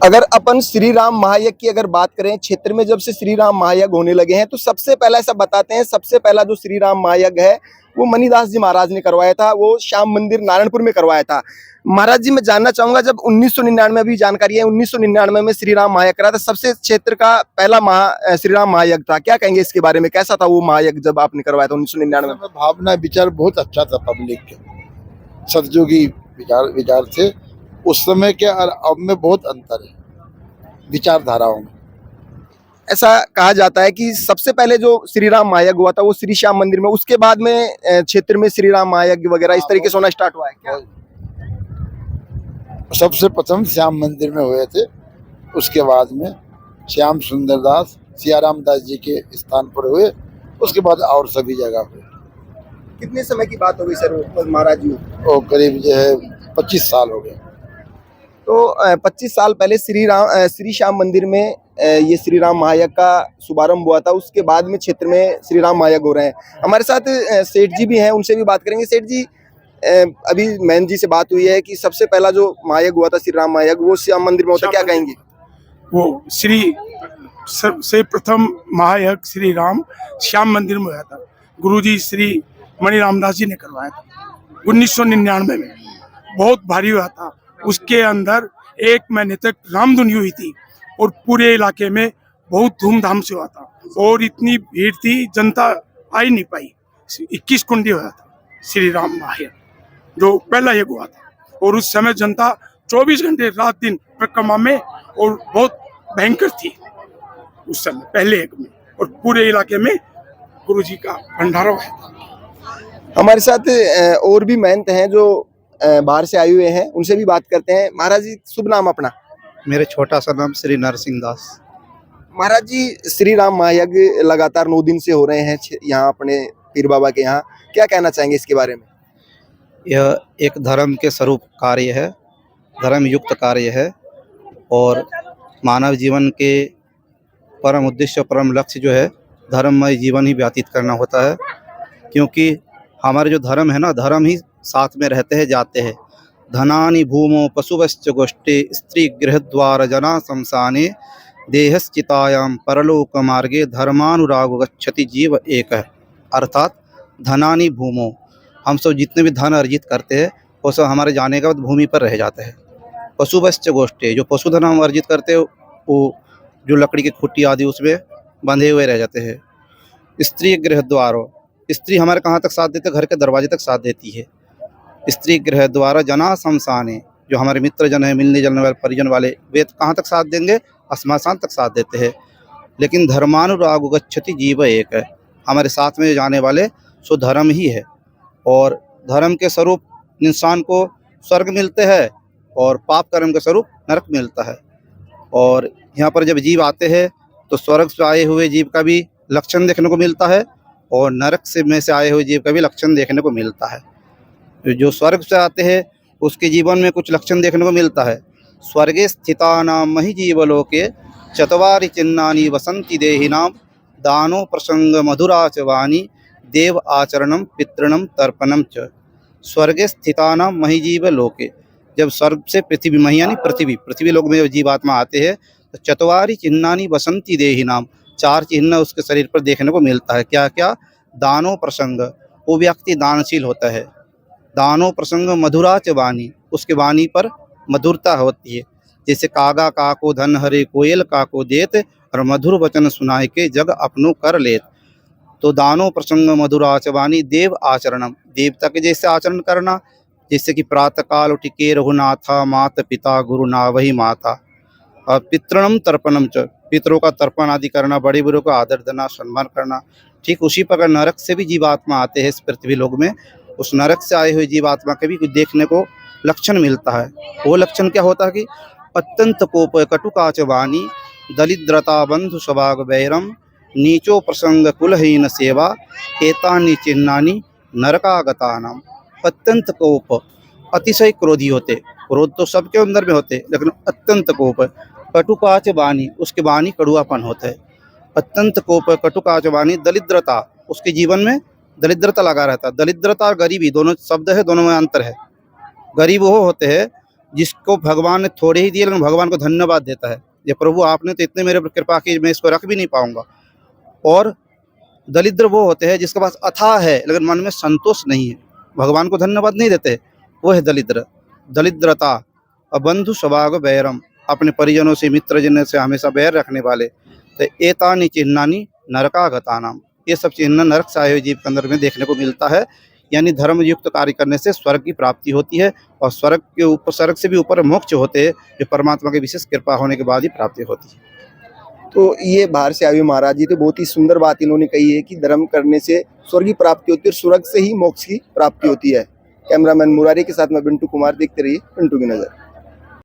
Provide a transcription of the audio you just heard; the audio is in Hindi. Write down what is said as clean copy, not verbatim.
अगर अपन श्री राम महायज्ञ की अगर बात करें, क्षेत्र में जब से श्री राम महायज्ञ होने लगे हैं तो सबसे पहला ऐसा बताते हैं, सबसे पहला जो श्री राम महायज्ञ है वो मणिदास जी महाराज ने करवाया था। वो श्याम मंदिर नारायणपुर में करवाया था। महाराज जी, मैं जानना चाहूंगा, जब 1999 अभी जानकारी है 1999 में श्री राम महायज्ञ करा था, सबसे क्षेत्र का पहला श्री राम महायज्ञ था। क्या कहेंगे इसके बारे में, कैसा था वो महायज्ञ जब आपने करवाया था 1999 में? भावना विचार बहुत अच्छा था पब्लिक के, सदयोगी विचार थे उस समय के और अब में बहुत अंतर है विचारधाराओं में। ऐसा कहा जाता है कि सबसे पहले जो श्री राम महायज्ञ हुआ था वो श्री श्याम मंदिर में, उसके बाद में क्षेत्र में श्री राम महायज्ञ वगैरह इस तरीके से होना स्टार्ट हुआ है क्या? सबसे प्रथम श्याम मंदिर में हुए थे, उसके बाद में श्याम सुंदर दास सियाराम दास जी के स्थान पर हुए, उसके बाद और सभी जगह हुए। कितने समय की बात हो गई सर महाराज जी? वो करीब जो है 25 साल हो गए। तो 25 साल पहले श्री श्याम मंदिर में ये श्री राम महायज्ञ का शुभारंभ हुआ था। उसके बाद में क्षेत्र में श्री राम महायज्ञ हो रहे हैं। हमारे साथ सेठ जी भी हैं, उनसे भी बात करेंगे। सेठ जी, अभी मैन जी से बात हुई है कि सबसे पहला जो महायज्ञ हुआ था श्री राम महायज्ञ वो श्याम मंदिर में होता, क्या कहेंगे? वो सबसे प्रथम महायज्ञ श्री राम श्याम मंदिर में हुआ था। गुरुजी श्री मणि रामदास जी ने करवाया था 1999 में। बहुत भारी हुआ था। उसके अंदर 1 महीने तक रामधुनी हुई थी और पूरे इलाके में बहुत धूमधाम से हुआ था और इतनी भीड़ थी, जनता आ ही नहीं पाई। 21 कुंडी हुआ था श्री राम महायज्ञ, जो पहला यज्ञ हुआ था। और उस समय जनता 24 घंटे रात दिन परिक्रमा में और बहुत भयंकर थी उस समय पहले यज्ञ में, और पूरे इलाके में गुरु जी का भंडारा हुआ था। हमारे साथ और भी महंत हैं जो बाहर से आए हुए हैं, उनसे भी बात करते हैं। महाराज जी, शुभ नाम अपना? मेरे छोटा सा नाम श्री नरसिंह दास। महाराज जी, श्री राम महायज्ञ लगातार 9 दिन से हो रहे हैं यहाँ अपने पीर बाबा के यहाँ, क्या कहना चाहेंगे इसके बारे में? यह एक धर्म के स्वरूप कार्य है, धर्म युक्त कार्य है और मानव जीवन के परम उद्देश्य, परम लक्ष्य जो है धर्ममय जीवन ही व्यतीत करना होता है। क्योंकि हमारे जो धर्म है ना, धर्म ही साथ में रहते हैं, जाते हैं। धनानि भूमो पशुवश्च गोष्ठे स्त्री गृहद्वार जना शमशाने देहश्चितायाम परलोक मार्गे धर्मानुरागो गच्छति जीव एक है। अर्थात धनानि भूमो, हम सब जितने भी धन अर्जित करते हैं वो सब हमारे जाने के बाद भूमि पर रह जाते हैं। पशुवश्च गोष्ठे, जो पशुधन हम अर्जित करते हैं वो जो लकड़ी की खुट्टी आदि उसमें बंधे हुए रह जाते हैं। स्त्री गृहद्वारो, स्त्री हमारे कहाँ तक साथ देते, घर के दरवाजे तक साथ देती है। स्त्री गृह द्वारा जना शमशाने, जो हमारे मित्र जन है, मिलने जुलने वाले परिजन वाले, वे कहाँ तक साथ देंगे, श्मशान तक साथ देते हैं। लेकिन धर्मानुरागो गच्छति जीव एक है, हमारे साथ में जाने वाले सो धर्म ही है। और धर्म के स्वरूप इंसान को स्वर्ग मिलते हैं और पाप कर्म के स्वरूप नरक मिलता है। और यहाँ पर जब जीव आते हैं तो स्वर्ग से आए हुए जीव का भी लक्षण देखने को मिलता है और नरक से आए हुए जीव का भी लक्षण देखने को मिलता है। जो स्वर्ग से आते हैं उसके जीवन में कुछ लक्षण देखने को मिलता है। स्वर्गे स्थितानां महि जीवलोके चत्वारि चिन्हानि वसन्ति देहिनां दानो प्रसंग मधुरा च वाणी देव आचरणम पितृणम तर्पणम च। स्वर्गे स्थितानां महि जीवलोके, जब स्वर्ग से पृथ्वी मही यानी पृथ्वी लोक में जब जीवात्मा आते हैं तो चत्वारि चिन्हानि वसन्ति देहिनां, 4 चिन्ह उसके शरीर पर देखने को मिलता है। क्या क्या? दानो प्रसंग, वो व्यक्ति दानशील होता है। दानो प्रसंग मधुरा च वाणी, उसके वाणी पर मधुरता होती है। जैसे कागा काको धन हरे, कोयल काको देत, और मधुर वचन सुनाए के जग अपनो कर लेत। तो दानो प्रसंग मधुरा च वाणी देव आचरणम, देवता के जैसे आचरण करना, जैसे कि प्रातः काल उठ के रघुनाथा मात पिता गुरु ना वही माता। और पितृणम तर्पणम च, पितरों का तर्पण आदि करना, बड़े बड़ों का आदर देना, सम्मान करना। ठीक उसी प्रकार नरक से भी जीवात्मा आते हैं इस पृथ्वी लोक में, उस नरक से आए हुए जीवात्मा के भी कुछ देखने को लक्षण मिलता है। वो लक्षण क्या होता है कि अत्यंत कोप कटुकाच वाणी दलिद्रता बंधु स्वभाग वैरम नीचो प्रसंग कुलहीन सेवा एतानि चिन्हानि नरकागतानाम। अत्यंत कोप, अतिशय क्रोधी होते, क्रोध तो सबके अंदर में होते, लेकिन अत्यंत कोप, कटुकाच वाणी, उसके वाणी कड़ुआपन होता है। अत्यंत कोप कटुकाच वाणी, दलिद्रता, उसके जीवन में दरिद्रता लगा रहता है। दरिद्रता और गरीबी दोनों शब्द है, दोनों में अंतर है। गरीब वो होते हैं जिसको भगवान ने थोड़े ही दिए लेकिन भगवान को धन्यवाद देता है, ये प्रभु आपने तो इतने मेरे पर कृपा की मैं इसको रख भी नहीं पाऊंगा। और दरिद्र वो होते हैं जिसके पास अथाह है लेकिन मन में संतोष नहीं है, भगवान को धन्यवाद नहीं देते, वो है दरिद्र। दरिद्रता और बंधु स्वभाव बैरम, अपने परिजनों से मित्रजनों से हमेशा बैर रखने वाले। तो एतानि चिन्हानि नरकागतानाम, ये सब चिन्ह नरक से आए हुए जीव के अंदर में देखने को मिलता है। यानी धर्म युक्त कार्य करने से स्वर्ग की प्राप्ति होती है और स्वर्ग के ऊपर, स्वर्ग से भी ऊपर मोक्ष होते हैं जो परमात्मा की विशेष कृपा होने के बाद ही प्राप्ति होती है। तो ये बाहर से आए हुए महाराज जी, तो बहुत ही सुंदर बात इन्होंने कही है कि धर्म करने से स्वर्ग की प्राप्ति होती है और स्वर्ग से ही मोक्ष की प्राप्ति होती है। कैमरामैन मुरारी के साथ में पिंटू कुमार, देखते रहिए पिंटू की नजर।